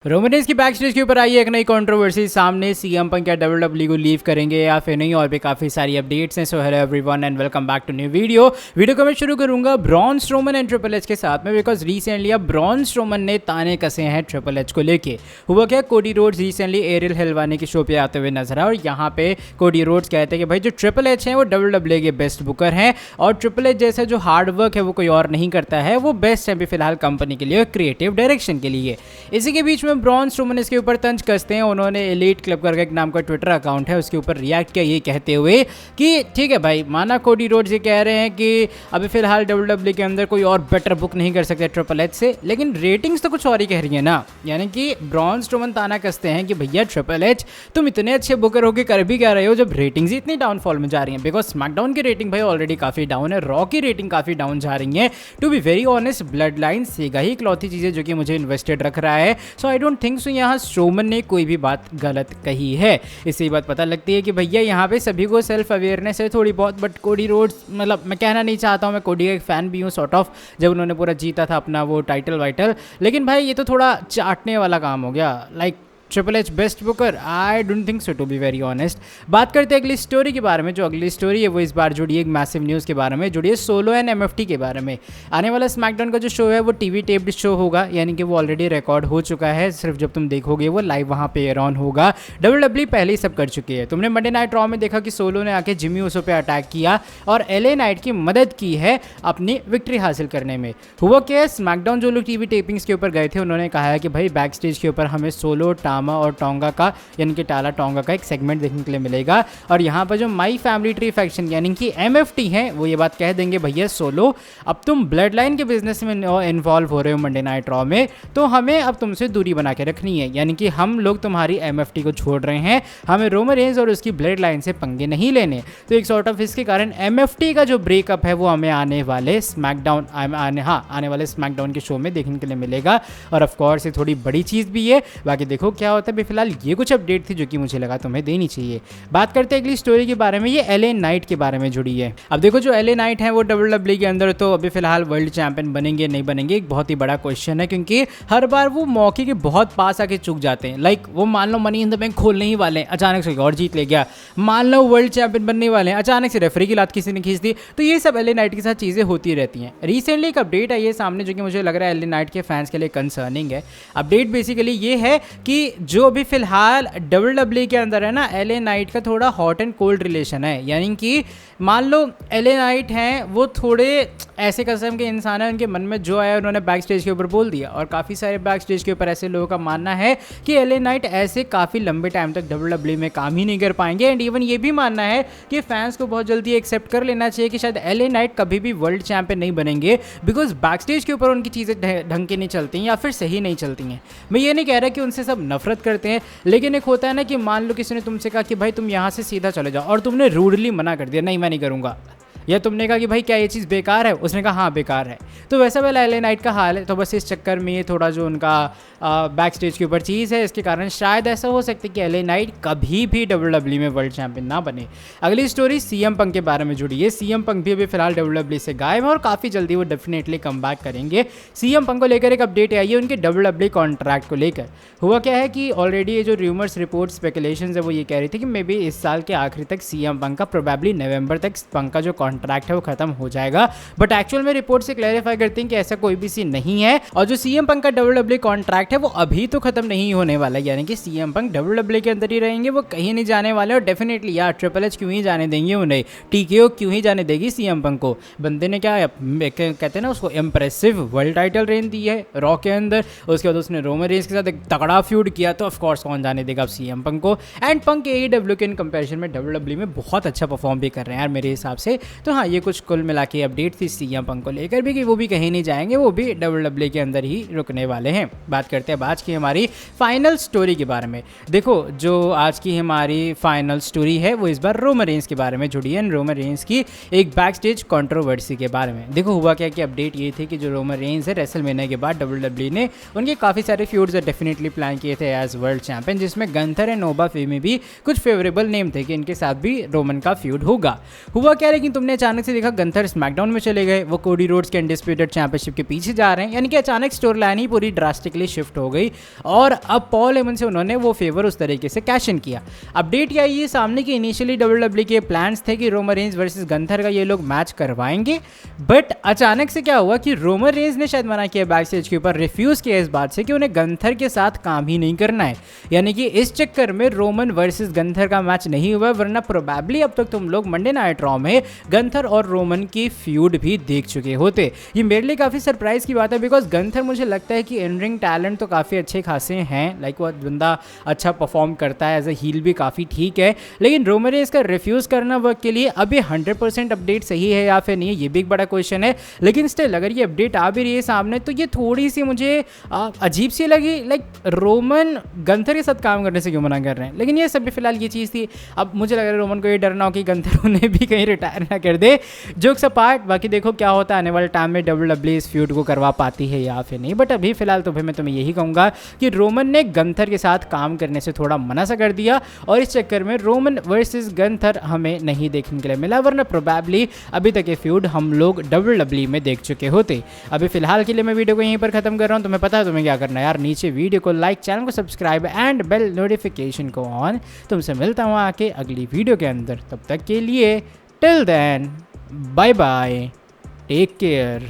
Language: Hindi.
रोमन रेंस की बैक स्टेज के ऊपर आई है एक नई कंट्रोवर्सी सामने। सीएम पंक क्या डब्ल्यूडब्ल्यूई को लीव करेंगे या फिर नहीं, और भी काफ़ी सारी अपडेट्स हैं। So hello everyone and welcome back to new video को मैं शुरू करूंगा Braun Strowman and triple H के साथ में, बिकॉज रिसेंटली अब ब्रॉन स्ट्रोमन ने ताने कसे हैं ट्रिपल एच को लेके। हुआ क्या, कोडी रोड्स रिसेंटली एरियल हेलवानी के शो पे आते हुए नजर आए और यहाँ पे कोडी रोड्स कहते हैं कि भाई जो ट्रिपल एच हैं वो डब्ल्यूडब्ल्यूई के बेस्ट बुकर हैं और ट्रिपल एच जैसा जो हार्ड वर्क है वो कोई और नहीं करता है, वो बेस्ट है अभी फिलहाल कंपनी के लिए क्रिएटिव डायरेक्शन के लिए। इसी के बीच में ब्रॉन स्ट्रोमन के ऊपर तंज कसते हैं। उन्होंने एलीट क्लब करके एक नाम का ट्विटर अकाउंट है उसके ऊपर रिएक्ट किया ये कहते हुए कि ठीक है भाई, माना कोडी रोड्स ये कह रहे हैं कि अभी फिलहाल डब्ल्यूडब्ल्यूई के अंदर कोई और बेटर बुक नहीं कर सकते ट्रिपल एच से, लेकिन रेटिंग्स तो कुछ और ही कह रही है ना। यानी कि ब्रॉन स्ट्रोमन ताना कसते हैं कि भैया ट्रिपल एच तुम इतने अच्छे बुकर होके कर भी क्या रहे हो जब रेटिंग्स इतनी डाउनफॉल में जा रही हैं। बिकॉज स्मैकडाउन की रेटिंग भाई ऑलरेडी काफी डाउन है, रॉ की रेटिंग काफी डाउन जा रही है। To be very honest, bloodline saga ही इकलौती चीज है जो कि मुझे इन्वेस्टेड रख रहा है। सो आई डोंट थिंक सो यहाँ स्ट्रोमन ने कोई भी बात गलत कही है। इससे बात पता लगती है कि भैया यहाँ पे सभी को सेल्फ अवेयरनेस है थोड़ी बहुत, बट कोडी रोड्स, मतलब मैं कहना नहीं चाहता हूँ, मैं कोडी का एक फैन भी हूँ सॉर्ट ऑफ, जब उन्होंने पूरा जीता था अपना वो टाइटल वाइटल, लेकिन भाई ये तो थोड़ा चाटने वाला काम हो गया। Like triple H best booker, I don't think so to be very honest. बात करते हैं अगली स्टोरी के बारे में। जो अगली स्टोरी है वो इस बार जुड़ी है एक मैसिव न्यूज़ के बारे में, जुड़ी है सोलो एंड एमएफटी के बारे में। आने वाला स्मैकडाउन का जो शो है वो टीवी टेप्ड शो होगा, यानी कि वो ऑलरेडी रिकॉर्ड हो चुका है, सिर्फ जब तुम देखोगे वो लाइव वहाँ पे एयर ऑन होगा। डब्ल्यूडब्ल्यूई पहले ही सब कर चुकी है। तुमने मंडे नाइट रॉ में देखा कि सोलो ने आके जिमी ऊसो पे अटैक किया और एलए नाइट की मदद की है अपनी विक्ट्री हासिल करने में। हुआ क्या, स्मैकडाउन जो लोग टीवी टेपिंग्स के ऊपर गए थे उन्होंने कहा है कि भाई बैक स्टेज के ऊपर हमें सोलो, टामा और टोंगा यानी कि टाला टोंगा का एक सेगमेंट देखने के लिए मिलेगा। और यहाँ पर जो माई फैमिली ट्री फैक्शन यानी कि एमएफटी है वो ये बात कह देंगे, भैया सोलो अब तुम ब्लड लाइन के बिजनेस में इन्वॉल्व हो रहे हो मंडे नाइट रॉ में, तो हमें अब तुमसे दूरी बना के रखनी है। यानी कि हम लोग तुम्हारी एमएफटी को छोड़ रहे हैं, हमें रोमन रेंस और उसकी ब्लड लाइन से पंगे नहीं लेने। तो एक सॉर्ट ऑफ इसके कारण एमएफटी का जो ब्रेकअप है वो हमें आने वाले स्मैकडाउन के शो में देखने के लिए मिलेगा। और ऑफकोर्स ये थोड़ी बड़ी चीज़ भी है, बाकी देखो क्या होता है। फिलहाल ये कुछ अपडेट थी जो कि मुझे लगा तुम्हें देनी चाहिए। बात करते हैं अगली स्टोरी के बारे में, ये एलए नाइट के बारे में जुड़ी है। अब देखो जो एलए नाइट है वो डब्ल्यूडब्ल्यूई के अंदर तो अभी फिलहाल वर्ल्ड चैंपियन बनेंगे नहीं बनेंगे एक बहुत ही बड़ा क्वेश्चन है, क्योंकि हर बार वो मौके के बहुत पास आके चूक जाते हैं। लाइक वो मान लो मनी इन द बैंक खोलने ही वाले हैं, अचानक से और जीत ले गया। मान लो वर्ल्ड चैंपियन बनने वाले हैं, अचानक से रेफरी की लात किसी ने खींच दी। तो ये सब एलए नाइट के साथ चीज़ें होती रहती हैं। रिसेंटली एक अपडेट आई है सामने जो कि मुझे लग रहा है एलए नाइट के फैंस के लिए कंसर्निंग है। अपडेट बेसिकली ये है कि जो अभी फिलहाल डब्ल्यूडब्ल्यूई के अंदर है ना, एलए नाइट का थोड़ा हॉट एंड कोल्ड रिलेशन है। यानी कि मान लो एलए नाइट हैं वो थोड़े ऐसे किस्म के इंसान हैं, उनके मन में जो आया उन्होंने बैक स्टेज के ऊपर बोल दिया। और काफ़ी सारे बैक स्टेज के ऊपर ऐसे लोगों का मानना है कि एलए नाइट ऐसे काफ़ी लंबे टाइम तक डब्ल्यूडब्ल्यूई में काम ही नहीं कर पाएंगे। एंड इवन ये भी मानना है कि फैंस को बहुत जल्दी एक्सेप्ट कर लेना चाहिए कि शायद एलए नाइट कभी भी वर्ल्ड चैंपियन नहीं बनेंगे, बिकॉज बैक स्टेज के ऊपर उनकी चीज़ें ढंग के नहीं चलती हैं या फिर सही नहीं चलती हैं। मैं ये नहीं कह रहा कि उनसे सब नफरत करते हैं, लेकिन एक होता है ना कि मान लो किसी ने तुमसे कहा कि भाई तुम यहाँ से सीधा चले जाओ और तुमने रूडली मना कर दिया, नहीं मैं नहीं करूँगा। या तुमने कहा कि भाई क्या ये चीज़ बेकार है, उसने कहा हाँ बेकार है। तो वैसा वाला एलए नाइट का हाल है। तो बस इस चक्कर में ये थोड़ा जो उनका बैक स्टेज के ऊपर चीज़ है, इसके कारण शायद ऐसा हो सकता है कि एलए नाइट कभी भी डब्ल्यूडब्ल्यूई में वर्ल्ड चैंपियन ना बने। अगली स्टोरी सीएम पंक के बारे में जुड़ी है। सीएम पंक भी अभी फिलहाल डब्ल्यूडब्ल्यूई से गायब है और काफ़ी जल्दी वो डेफिनेटली कम बैक करेंगे। सीएम पंक को लेकर एक अपडेट आई है उनके डब्ल्यूडब्ल्यूई कॉन्ट्रैक्ट को लेकर। हुआ क्या है कि ऑलरेडी ये जो र्यूमर्स, रिपोर्ट, स्पेकुलेशंस है वो ये कह रही थी कि मे बी इस साल के आखिरी तक सीएम पंक का, प्रोबेबली नवंबर तक पंक का जो कॉन्ट्रैक्ट है वो खत्म हो जाएगा। बट एक्चुअल में रिपोर्ट से क्लैरिफाई करते हैं कि ऐसा कोई भी सीन नहीं है। और जो सीएम पंक का डब्ल्यूडब्ल्यूई कॉन्ट्रैक्ट है वो अभी तो खत्म नहीं होने वाला है। यानी कि सीएम पंक डब्ल्यूडब्ल्यूई के अंदर ही रहेंगे, वो कहीं नहीं जाने वाले। और डेफिनेटली यार ट्रिपल एच क्यों ही जाने देंगे उन्हें, टीकेओ क्यों ही जाने देगी सीएम पंक को। बंदे ने क्या कहते हैं ना उसको, इंप्रेसिव वर्ल्ड टाइटल रेन दी है रॉ के अंदर। उसके बाद उसने रोमन रेंस के साथ एक तगड़ा फ्यूड किया, तो ऑफकोर्स कौन जाने देगा सीएम पंक को। एंड पंक एईडब्ल्यू के इन कंपेरिजन में डब्ल्यूडब्ल्यूई में बहुत अच्छा परफॉर्म भी कर रहे हैं यार मेरे हिसाब से। तो हाँ, ये कुछ कुल मिला के अपडेट थी सीएम पंक को लेकर भी कि वो भी कहीं नहीं जाएंगे, वो भी डब्ल्यूडब्ल्यूई के अंदर ही रुकने वाले हैं। बात करते हैं आज की हमारी फाइनल स्टोरी के बारे में। देखो जो आज की हमारी फाइनल स्टोरी है वो इस बार रोमन रेंस के बारे में जुड़ी है। रोमन रेंस की एक बैक स्टेज कंट्रोवर्सी के बारे में। देखो हुआ क्या कि अपडेट ये थी कि जो रोमन रेंस है रेसलमेनिया के बाद डब्ल्यूडब्ल्यूई ने उनके काफ़ी सारे फ्यूड्स डेफिनेटली प्लान किए थे एज वर्ल्ड चैंपियन, जिसमें गंथर एंड नोबा फे में भी कुछ फेवरेबल नेम थे कि इनके साथ भी रोमन का फ्यूड होगा। हुआ क्या, लेकिन तुमने ने अचानक से देखा गंथर स्मैकडाउन में चले गए, वो कोडी रोड्स के अनडिस्प्यूटेड चैंपियनशिप के पीछे जा रहे हैं, यानी कि अचानक स्टोरी लाइन ही पूरी ड्रास्टिकली शिफ्ट हो गई और अब पॉल हेमन से उन्होंने वो फेवर उस तरीके से कैश इन किया। अपडेट क्या ये सामने की इनिशियली डब्ल्यूडब्ल्यूई के प्लान्स थे कि रोमन रेंज वर्सेस गंथर का ये लोग मैच करवाएंगे, बट अचानक से क्या हुआ कि रोमन रेंज ने शायद मना किया बैक स्टेज के ऊपर, रिफ्यूज किया इस बात से कि उन्हें गंथर के साथ काम ही नहीं करना है, यानी कि इस चक्कर में रोमन वर्सेस गंथर का मैच नहीं हुआ, वरना प्रोबेबली अब तक तुम लोग मंडे नाइट रॉ में गंथर और रोमन की फ्यूड भी देख चुके होते। ये मेरे लिए काफ़ी सरप्राइज की बात है, बिकॉज गंथर मुझे लगता है कि इन रिंग टैलेंट तो काफ़ी अच्छे खासे हैं, लाइक वो बंदा अच्छा परफॉर्म करता है, एज अ हील भी काफ़ी ठीक है, लेकिन रोमन रेंज का रिफ्यूज़ करना वर्क के लिए अभी 100% अपडेट सही है या फिर नहीं है, ये भी एक बड़ा क्वेश्चन है। लेकिन स्टिल अगर ये अपडेट आ भी रही है सामने तो ये थोड़ी सी मुझे अजीब सी लगी, लाइक रोमन गंथर के साथ काम करने से क्यों मना कर रहे हैं, लेकिन ये सब भी फिलहाल ये चीज़ थी। अब मुझे लग रहा है रोमन को ये डरना हो कि गंथर उन्हें भी कहीं रिटायर ना कर दे, जोक्स अपार्ट, बाकी देखो क्या होता है आने वाले टाइम में डब्ल्यूडब्ल्यूई इस फ्यूड को करवा पाती है या फिर नहीं, बट अभी फिलहाल तो फिर मैं तुम्हें यही कहूँगा कि रोमन ने गंथर के साथ काम करने से थोड़ा मना सा कर दिया और इस चक्कर में रोमन वर्सेस गंथर हमें नहीं देखने के लिए मिला, वरना प्रोबेबली अभी तक ये फ्यूड हम लोग डब्ल्यूडब्ल्यूई में देख चुके होते। अभी फिलहाल के लिए मैं वीडियो को यहीं पर खत्म कर रहा हूँ, तुम्हें पता है तुम्हें क्या करना है यार, नीचे वीडियो को लाइक, चैनल को सब्सक्राइब एंड बेल नोटिफिकेशन को ऑन। तुमसे मिलता हूँ आके अगली वीडियो के अंदर, तब तक के लिए till then bye bye, take care.